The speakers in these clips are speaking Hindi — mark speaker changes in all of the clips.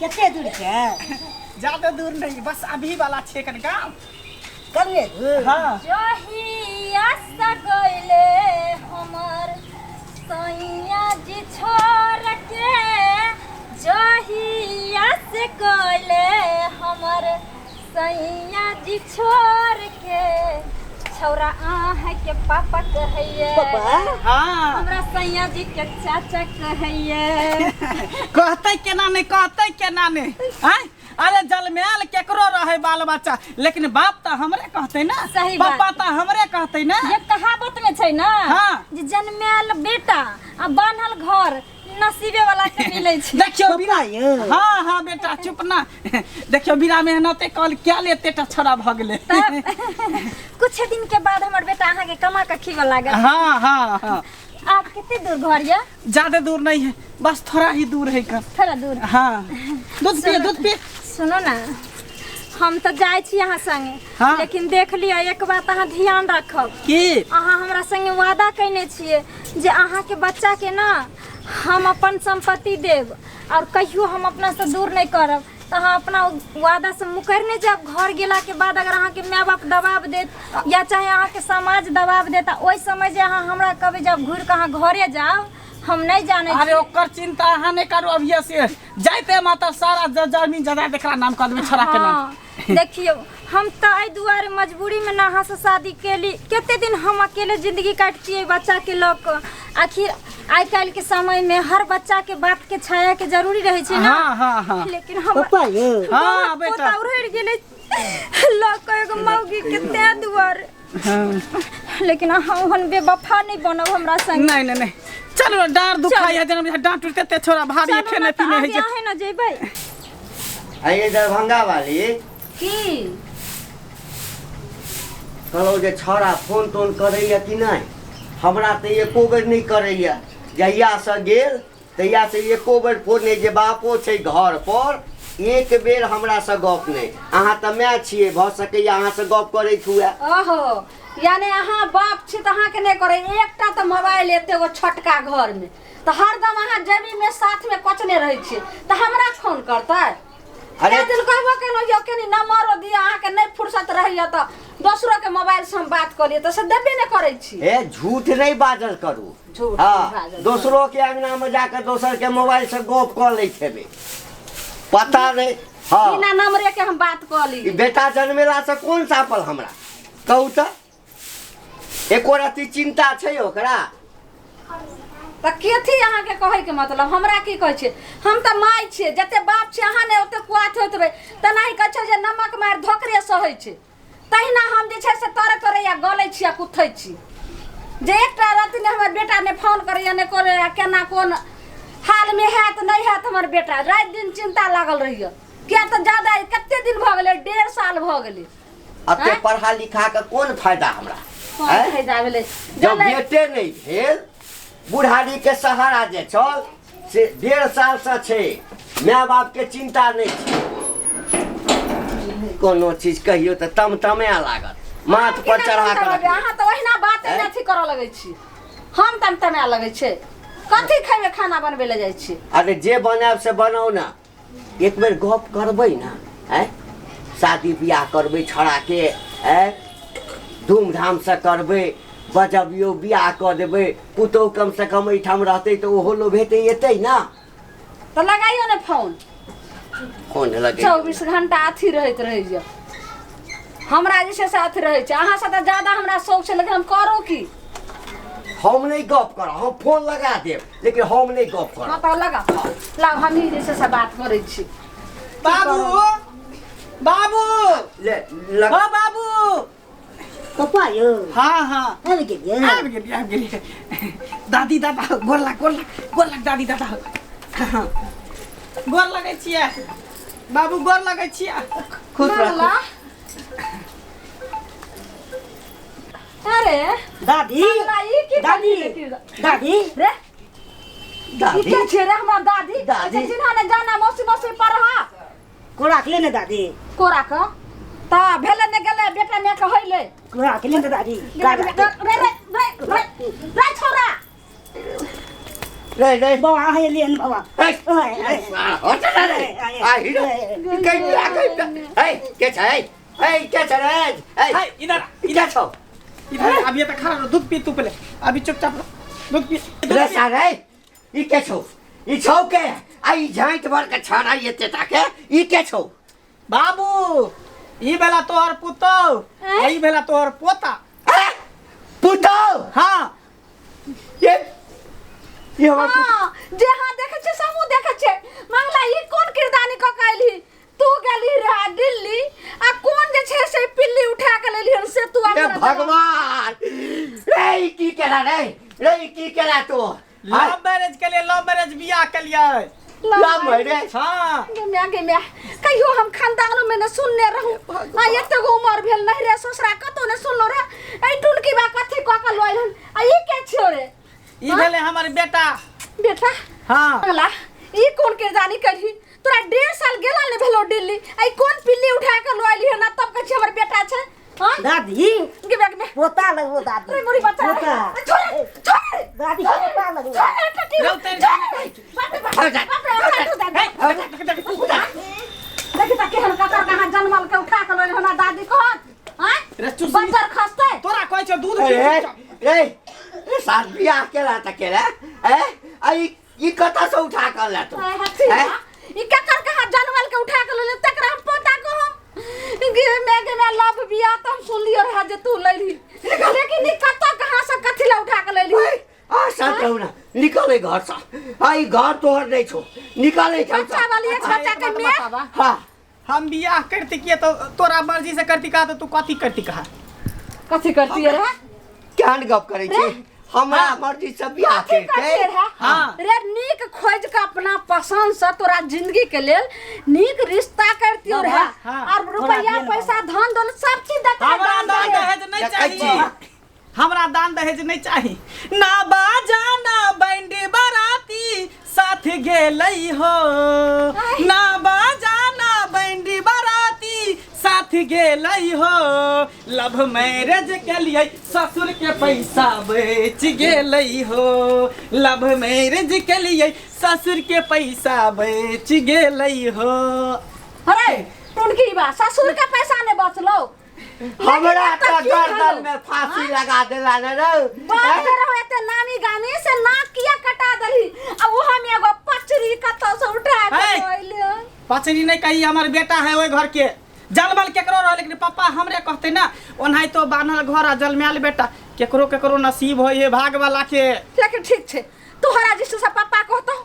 Speaker 1: कितने दूर के
Speaker 2: ज्यादा दूर नहीं बस अभी वाला छे कनका
Speaker 1: करिए
Speaker 2: हां
Speaker 3: जहिया सकैले हमर सैया जी छोड़ के जहिया से कैले हमर सैया जी छोड़ के छौरा आहे के पापा कहैये
Speaker 1: पापा
Speaker 2: हां
Speaker 3: हमरा सैया जी के चाचा कहैये
Speaker 2: कहते केना नहीं हैं अरे जलमेल केकरो रहे बाल बच्चा लेकिन बाप तो हमरे कहते ना
Speaker 3: सही बात।
Speaker 2: पापा तो हमरे कहते ना
Speaker 3: ये कहावत में छै ना
Speaker 2: हाँ।
Speaker 3: जे जन्मेल बेटा आ बान्हल घर नसीबे वाला के मिलै छै
Speaker 2: देखियो बिना
Speaker 1: पापा
Speaker 2: हाँ बेटा चुप ना देखियो बिना मेहनते कल क्या लेते टा छोड़ा भ गेले
Speaker 3: तब कुछ दिन के बाद हमर बेटा अहाँ के कमा के खीवा लागल
Speaker 2: हाँ
Speaker 3: आप कितने दूर घर या
Speaker 2: ज्यादा दूर नहीं है बस थोड़ा ही दूर है कर
Speaker 3: थोड़ा दूर
Speaker 2: हाँ दूध पी
Speaker 3: सुनो ना हम तो जाय छी अहाँ संगे
Speaker 2: हाँ।
Speaker 3: लेकिन देख लियो एक बात अहाँ ध्यान रखब
Speaker 2: की
Speaker 3: अहाँ हमरा संगे वादा कैने छियै जे अहाँ के बच्चा के ना हम अपन संपत्ति देब और कहियो हम अपना से दूर नहीं करब तो अहाँ अपना वादा से मुकर नहीं जाब घर गेला के बाद अगर अहाँ के माय बाप दबाव देत या चाहे अहाँ के समाज दबाव देता ओइ समय जे अहाँ हमरा कहबै जब घुर के अहाँ घरे जाओ हम नहीं जाने
Speaker 2: अरे ओकर चिंता अहाँ नहीं करू अभिये से जाइते माता सारा जमीन जायदाद एकरा नाम कर देबै छोरा के नाम
Speaker 3: देखियो हम तो आई दुआरे मजबूरी में नहा से शादी केली केते दिन हम अकेले जिंदगी काटतिए बच्चा के लोग आखिर आई काल के समय में हर बच्चा के बाप के छाया के जरूरी रहे छै ना
Speaker 2: हाँ
Speaker 3: लेकिन हम
Speaker 1: पापा
Speaker 2: हाँ बेटा
Speaker 3: उड़ गेले लोग एगो मौगी के ते दुआरे लेकिन हम बेवफा नहीं बनब हमरा संग
Speaker 2: नहीं चलो डार दुखाई है जन्म डांट टूटते ते छोरा भारी खेने पीने है
Speaker 3: है ना जेबै
Speaker 4: आइए दरभंगा वाली
Speaker 3: की
Speaker 4: कहलो जे छोरा फोन तोन करैया कि नहीं हमरा तो एको बेर नहीं करैया जहिया से गेल तहिया से एको बेर फोन नहीं जे बापो छै घर पर एक बेर हमरा से गप नहीं अहाँ तो मैं छिए भ सकैया अहाँ से गप करैत हुए
Speaker 5: ओहो यानी अहाँ बाप छी त अहाँ के नहीं करे एकटा तो मोबाइल एते गो छोटका घर में तो हरदम अहाँ जेबी में साथ में कचने रहे छी तो हमरा फोन करतै अरे दिल कहबो केनो यो केनी नंबर दिया अहाँ के नहीं फुर्सत रहैया तो दोसरो के मोबाइल से हम बात करिए तो से देबे नहीं करे छी
Speaker 4: ए झूठ नहीं बाजल करू
Speaker 5: झूठ
Speaker 4: हाँ दोसरो के अंगना में जाकर दोसर के मोबाइल से गप कर ले छेबे पता नहीं हाँ
Speaker 5: बिना नंबरे के हम बात कर ली
Speaker 4: बेटा जन्मेला से कौन सापल हमरा कहू तो एको रति चिंता छै ओकरा
Speaker 5: त केथी अहाँ के कहे के मतलब हमरा की कहै छै हम त माय छियै जते बाप छै अहाँ ने ओते कुआथ होत रे त नहीं कहै छै जे नमक मार धोकरे सहै छै तहिना हम जे छै से तोरे या गलै छी आ कुथै छी जे एकटा राति ने हमर बेटा ने फोन करैया ने करे केना कोन हाल में हैत नहीं हैत हमर बेटा रात दिन चिंता लागल रहिया क्या तो ज्यादा कते दिन भ गेलै 1.5 साल भ गेलै
Speaker 4: अते पढ़ा लिखा के कौन फायदा हमरा
Speaker 5: कोन फायदा भेलै
Speaker 4: जब बेटे नहीं भेल बुढ़ारी के सहारा जे छल से 1.5 साल से छै माय बाप के चिंता नहीं छै कोनो चीज कहियो त तमतमे लागत माथ पर चढ़ा के
Speaker 5: अहाँ त ओहिना बात नहीं कर लगै छी हम तमतमे लगै छै कथी खाइबे खाना बनबे ले जाइ छी
Speaker 4: अरे जे बनाब से बनाओ ना एक बेर गप करबै ना हैं शादी बियाह करबै छोड़ा के हैं धूमधाम से करबै बजबियो बियाह कर देबै पुतौ कम से कम एठाम रहतै तो ओहो लो भेटै एतै ना
Speaker 5: तो लगाइयो ने फोन
Speaker 4: फोन लगे
Speaker 5: 24 घंटा अथी रहत रह जा हमरा जैसे से अथी रहे छै अहाँ से त ज्यादा हमरा शौक छै लेकिन हम करू की
Speaker 4: हम नहीं गप कर हम फोन लगा देब लेकिन हम नहीं गप कर
Speaker 5: हां तो लगा ला हम ही जैसे से बात करै छी
Speaker 2: बाबू
Speaker 4: ले
Speaker 2: ओ बाबू
Speaker 1: पापा यो
Speaker 2: हाँ
Speaker 1: आबि गेलियै
Speaker 2: दादी दादा गोर लग दादी दादा गोर लगै छियै बाबू गोर लगै छियै खुश
Speaker 5: ला अरे
Speaker 1: दादी
Speaker 5: ई की
Speaker 1: दादी दादी
Speaker 5: रे
Speaker 4: दादी
Speaker 5: ई के छै रे हमर दादी
Speaker 4: दादी।
Speaker 5: अच्छा जिन्हा ने जाना मौसी पढ़ा
Speaker 1: कोरा के ले दादी
Speaker 5: कोरा का ता भेले ने गेले बेटा ने कहैले
Speaker 1: कोरा के ले दादी
Speaker 5: रे छोरा
Speaker 4: रे
Speaker 1: बाबा आहे लेन बाबा
Speaker 4: होता रे आ हिरो के छ के छ रे
Speaker 2: इधर
Speaker 4: इधर छौ
Speaker 2: इधर अब ये तक खा रहा दूध पी तू पहले अभी चुपचाप दूध पी
Speaker 4: रे सारे ई के छौ ई छौ के आई झांट भर के छड़ा ये तेता के ई के छौ
Speaker 2: बाबू ई बेला तोहर पुतो ई बेला तोहर पोता
Speaker 4: पुतो
Speaker 2: हाँ
Speaker 4: ये हमर
Speaker 5: हाँ जे हाँ देखे छे समूह देखे छे मंगला ई कोन किरदानी क कैली तू गेली रे दिल्ली आ कोन जे छे से पिल्ली उठा के लेली हन से तू
Speaker 4: हे भगवान रे की केला रे की केला तू
Speaker 2: लव मैरिज के लिए लव मैरिज बियाह के लिए
Speaker 4: लव मैरिज
Speaker 2: हाँ
Speaker 5: मैं कहियो हम खानदानो में न सुनने रहू आ एते गो उमर भेल नहीं रे ससुरा कतो न सुनलो रे ए टुनकी बा कथि क के लइल हन आ ई के छियो रे
Speaker 2: ई भेले हमर बेटा
Speaker 5: बेटा
Speaker 2: हाँ
Speaker 5: मंगला ई कोन किरदानी करही तोरा 1.5 साल गेला ने भेलो दिल्ली आई कोन पिल्ली उठा के लइली हन तब कह हमर बेटा छे हां
Speaker 1: दादी
Speaker 5: गे बैग में
Speaker 1: पोता लगो दादी
Speaker 5: रे मोरी बच्चा
Speaker 1: पोता
Speaker 5: छोड़
Speaker 1: दादी पोता लगो
Speaker 5: देखि त केहन ककर कहां जन्मल के उठा के लइल हन दादी कहत हां बच्चा खसते
Speaker 2: तोरा कहै छ दूध
Speaker 4: ए साथ बियाह केला त केला आई ई कथा से उठा कर ला तो
Speaker 5: ई ककर कहां जन्मल के उठा के लइल तकरा हम पोता को हम मैं लव बियाह त हम सुन लियो रहा जे तू लइली लेकिन ई कता कहां से कथि ला उठा के लइली
Speaker 4: आ साथ रहू ना निकले घर से आई घर तोहर नहीं छो निकाले
Speaker 5: बच्चा वाली एक बच्चा के मैं
Speaker 4: हां
Speaker 2: हम बियाह करती किए तो तोरा मर्जी से करती कहा तो तू कथी करती कहा
Speaker 5: कथि करती रे
Speaker 4: क्या गप करे छी हमरा मर्जी से बियाह करते
Speaker 2: हां
Speaker 5: रे नीक खोज के अपना पसंद से तोरा जिंदगी के लेल नीक रिश्ता करती हो रे और रुपया पैसा धन दौलत सब चीज देता
Speaker 2: हमरा दान दहेज नहीं चाहिए हमरा दान दहेज नहीं चाहिए ना बाजा ना बैंडी बाराती साथ गेलई हो ना बाजा ना बैंडी बाराती साथ गेलई हो लव मैरिज के लिए ससुर के पैसा बेच गेलई हो लव मैरिज के लिए ससुर के पैसा बेच गेलई हो
Speaker 5: अरे टुनकी बा ससुर के पैसा ने बचलो
Speaker 4: हमरा तो गर्दन में फांसी लगा देला न रे
Speaker 5: बात रहो एते नामी गामी से नाक किया कटा दली अब वो हम एगो पचरी कतो से उठा के लइले
Speaker 2: पचरी नहीं कही हमार बेटा है ओए घर के जलमल केकरो रह लेकिन पापा हमरे कहते ना ओनाई तो बानल घर आ जलमल बेटा केकरो केकरो नसीब होय है भाग वाला के
Speaker 5: लेकिन ठीक छे तोहरा जिस से पापा कहतो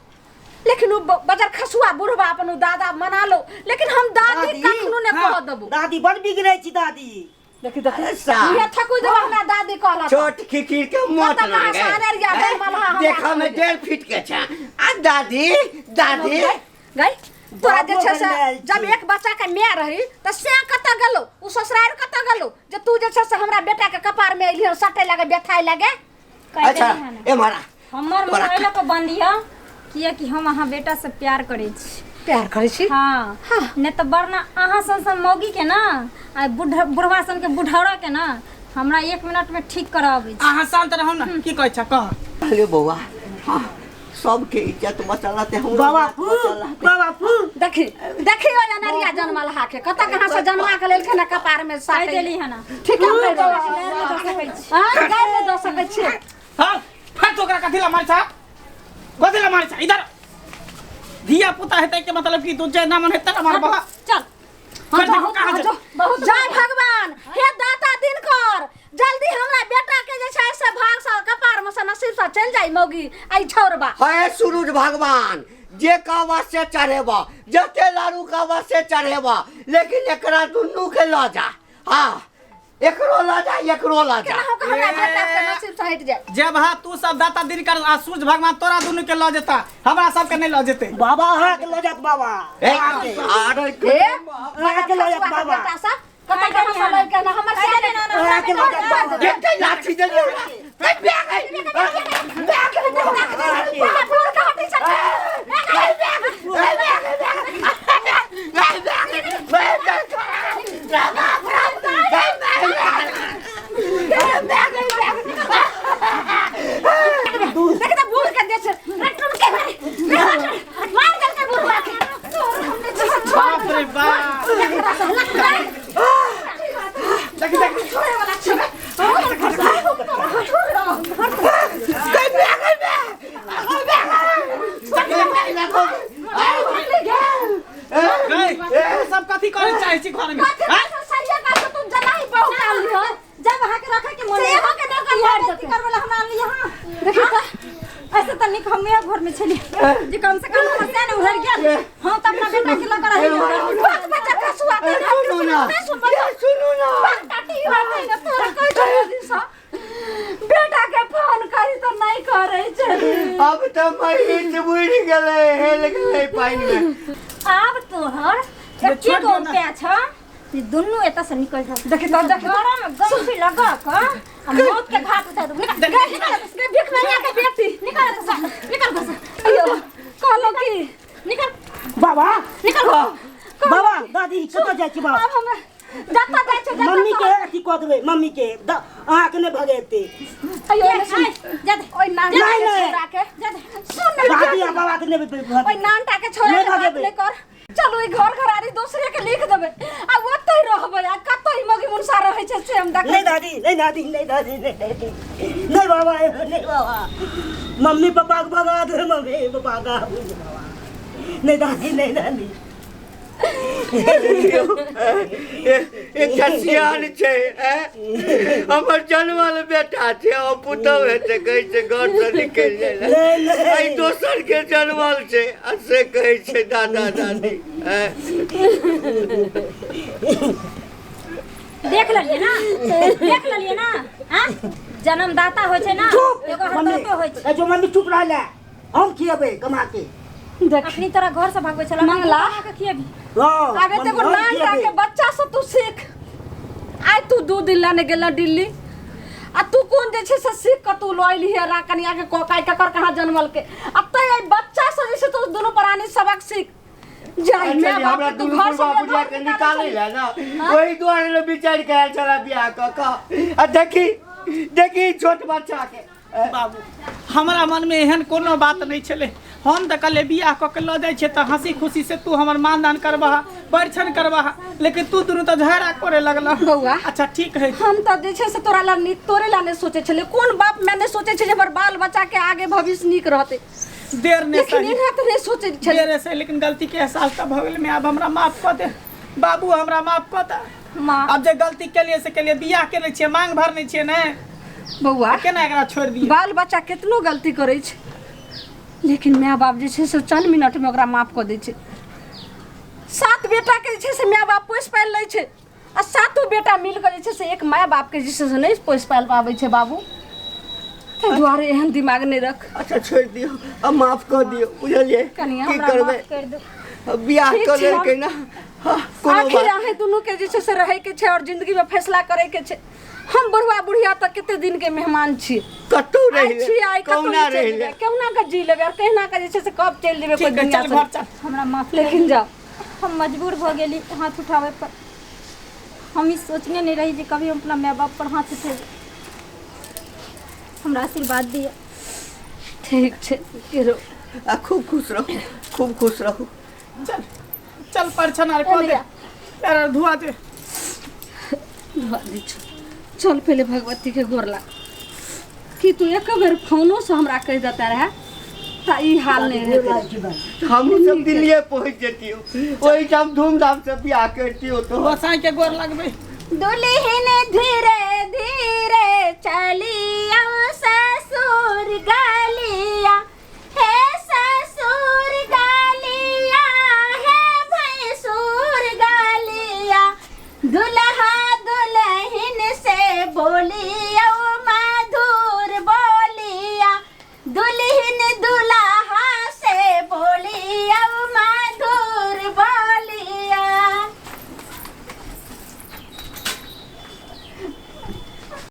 Speaker 5: लेकिन बजार खसुआ बुढ़वा अपन दादा मना लो लेकिन हम दादी कखनो ने कह देबो
Speaker 1: दादी बड़ बिगड़ै छी दादी
Speaker 5: देखि ये थकु जब हमरा दादी कहला
Speaker 4: छोट खिखिर के मोट लगे देखा में 1.5 फीट के छ आ दादी
Speaker 5: गई तोरा जे छ से जब एक बच्चा के माय रही त से कत गेलो उ ससुराल कत गेलो जे तू जे छ से हमरा बेटा के कपार में एलियो सटे लगे बेथाई लगे
Speaker 4: अच्छा ए मारा
Speaker 3: हमर मोबाइल पे बंदिया किया कि हम अहाँ बेटा से प्यार करे छी
Speaker 5: प्यार करे छी
Speaker 3: हाँ ने तो वरना अहाँ सन मौगी के ना आ बुढ़वा सन के बुढ़ौरा के ना हमरा 1 मिनट में ठीक करावे छी
Speaker 2: अहाँ शांत रहौ ना की कहै छ कह
Speaker 4: अरे बौआ हां सबके इज्जत बचला ते हम
Speaker 1: बाबा फू
Speaker 5: देखी ओ नरिया जन्मल हा के कत कहां से जन्मा के लेल के कपार में साट
Speaker 3: देली है ना
Speaker 5: ठीक है हां गाय में दो सकै छी
Speaker 2: हां फट ओकरा कथिला मार छ कथिला मार छ इधर दिया पुता हेतै के मतलब कि तू जे ना मन हेतै ना मार बाबा
Speaker 5: चल बहुत जय भगवान हे दाता दिनकर जल्दी हमरा बेटा के जे छै से भाग से कपार में से नसीब से चल जाई मौगी आई छोरबा
Speaker 4: हे सूरज भगवान जे कावा से चढ़ेबा जते लारू कावा से चढ़ेबा लेकिन एकरा दुन्नू के ल जा हां एकरो ल जा
Speaker 5: हमरा बेटा के नसीब से हट जाए
Speaker 2: जब हां तू सब दाता दिन कर आ सूरज भगवान तोरा दुनु के ल जेता हमरा सब के नहीं ल जेते
Speaker 1: बाबा हां के ल जात बाबा
Speaker 4: ए अरे
Speaker 1: हां के ल जात बाबा
Speaker 5: बेटा सब कत कहां से लइ के ना हमर साथे
Speaker 1: हां के ल जात बाबा
Speaker 4: के लाठी दे पे
Speaker 5: देखता भूल के दे
Speaker 2: करे चाहे छी घर में
Speaker 5: सरिया का तो तुम जना ही बहुत काल लियो जब वहां के रखे के मन से हो के न कर वाला हम आन यहां
Speaker 3: देखिए तो ऐसे तो निक हम घर में चली जे कम से कम हम से न उधर गया हम तो अपना बेटा के लगा रही
Speaker 5: बच्चा का सुआते
Speaker 4: सुनो ना सुनो ना
Speaker 5: काटी बात है ना तोरा कोई दिसा बेटा के फोन करी तो नहीं करे छे
Speaker 4: अब तो मैं बुढ़ गेले हेल गेले पानी में
Speaker 3: अब तोहर एके गो पे छ ये दोनों एता से निकल जा
Speaker 5: देखि तो देख
Speaker 3: घरा में गंफी लगा का हम मौत के घाट उतार दो निकल
Speaker 5: इसके देख नहीं के बेटी
Speaker 3: निकल बस
Speaker 5: अयो कहलो की
Speaker 3: निकल
Speaker 1: बाबा
Speaker 3: निकल
Speaker 1: बाबा दादी कत जाय छी बाबा
Speaker 5: अब हम जाता जाय छे
Speaker 1: मम्मी के अथी कह देबै मम्मी के अहाँ के नहीं भगेते
Speaker 5: अयो
Speaker 3: जा दे
Speaker 5: ओइ नान
Speaker 1: नहीं, नहीं।
Speaker 5: छोरा के
Speaker 3: जा दे
Speaker 5: सुन
Speaker 1: दादी आ बाबा के नहीं भगे
Speaker 5: ओइ नानटा के छोरा
Speaker 1: नहीं
Speaker 5: के बात
Speaker 1: भगेबै।
Speaker 5: नहीं कर चलो ई घर घरारी दूसरे के लिख देबे आ ओतै रहबै आ कतई मगी मुनसा रहै छे से हम देख
Speaker 1: नहीं दादी नहीं दादी नहीं दादी नहीं दादी नहीं बाबा नहीं बाबा मम्मी पापा को भगा दे मम्मी पापा का नहीं दादी नहीं दादी
Speaker 4: एक सियान छे हमर जन्मल बेटा छे ओ पुतौ हेते कहै छे घर से निकल जाय आई दोसर के जन्मल छे आ से कहै छे दादा दादी
Speaker 3: देख लेलिए ना हां जन्मदाता होय छै ना एगो हरदातो होय छै
Speaker 1: जो मम्मी चुप रह ले हम खिएबै कमा के
Speaker 3: अपनी तरह घर से भागवे चला
Speaker 5: मंगला
Speaker 3: के खिएबी
Speaker 1: हाँ,
Speaker 5: आगे ते
Speaker 1: हम
Speaker 5: नानटा
Speaker 1: खिएबै।
Speaker 5: के बच्चा से तू सीख आइ तू 2 दिन लाने गेला दिल्ली आ तू कोन जे छे से सीख क तू लइली है रा कनिया के कोकाई ककर कहां जन्मल के अब त ए बच्चा से जैसे तू दोनों प्राणी सबक सीख जाई मैं बाप
Speaker 4: हमरा
Speaker 5: के तू
Speaker 4: दुनू
Speaker 5: घर से
Speaker 4: बुढ़िया के निकाले ला ना वही दुआरे ले विचार के चला बियाह क आ देखी छोट बच्चा के
Speaker 2: बाबू हमरा मन में एहन कोनो बात नहीं छले हम त कले बियाह क के ल जाय छे त हंसी खुशी से तू हमर मानदान करबा परिछन करबा लेकिन तू दुनू त झगड़ा करे लगला
Speaker 5: बौआ
Speaker 2: अच्छा ठीक है
Speaker 5: हम त जे छे से तोरा ला तोरे ला ने सोचे छले कोन बाप मैंने सोचे छे जे हमर बाल बच्चा के आगे भविष्य नीक रहते
Speaker 2: देर ने
Speaker 5: लेकिन
Speaker 2: सही
Speaker 5: इन्हा त नहीं सोचे छले
Speaker 2: देर से लेकिन गलती के एहसास त भ गेल में अब हमरा माफ क दे बाबू हमरा माफ क दे
Speaker 5: मां
Speaker 2: अब जे गलती के लिए से के लिए बियाह के छे मांग भरने छे ने
Speaker 5: बौआ
Speaker 2: केना एकरा छोड़ दिए
Speaker 5: बाल बच्चा कितनो गलती करे छे लेकिन माय बाप जे छे से 4 मिनट में ओकरा माफ क दै छे 7 बेटा के जे छे से माय बाप पोस पाल लै छे आ 7 बेटा मिल के जे छे से एक माय बाप के जे छे से नहीं पोस पाल पाबै छे बाबू ते दुआरे एहन दिमाग नहीं रख
Speaker 4: अच्छा छोड़ दियो अब माफ कर दियो बुझलिए
Speaker 5: कनिया
Speaker 4: की
Speaker 5: हमरा
Speaker 4: करबे
Speaker 3: माफ कर दो
Speaker 4: अब बियाह
Speaker 5: ठीक
Speaker 4: कर
Speaker 5: छै,
Speaker 4: लेके ना हाँ, कोनो
Speaker 5: आखिर
Speaker 4: बात
Speaker 5: आहे दोनों के जे छे से रहे के छे और जिंदगी में फैसला करे के छे हम बुढ़वा बुढ़िया तक कितने दिन के मेहमान छी
Speaker 4: कतौ
Speaker 5: आई
Speaker 4: रह
Speaker 5: छी आई
Speaker 4: कौना रह
Speaker 5: ले केहुना का जी लेबे और कहना का जे छे से कब चल देबे कोई
Speaker 2: ठीक है
Speaker 5: दुनिया
Speaker 2: चल
Speaker 5: से
Speaker 2: घर चल
Speaker 3: हमरा माफ
Speaker 5: लेकिन जाओ
Speaker 3: हम मजबूर हो गेली हाथ उठावे पर हम ई सोचने नहीं रही जे कभी हम अपना माँ बाप पर हाथ उठेबे हमरा आशीर्वाद दिया
Speaker 5: ठीक छे केरो
Speaker 4: आ खूब खुश रहो
Speaker 2: चल चल परिछन आर क दे यार धुआ दे
Speaker 5: चल पहले भगवती के गोर लाग कि तू एक बेर फोनो से हमरा कह देता रहे ता ई हाल नहीं रहते
Speaker 4: हम सब दिल्ली पहुंच जेतियो वही हम धूमधाम से बियाह करतियो तो
Speaker 2: बसाई के गोर लगबे
Speaker 3: दुल्हन धीरे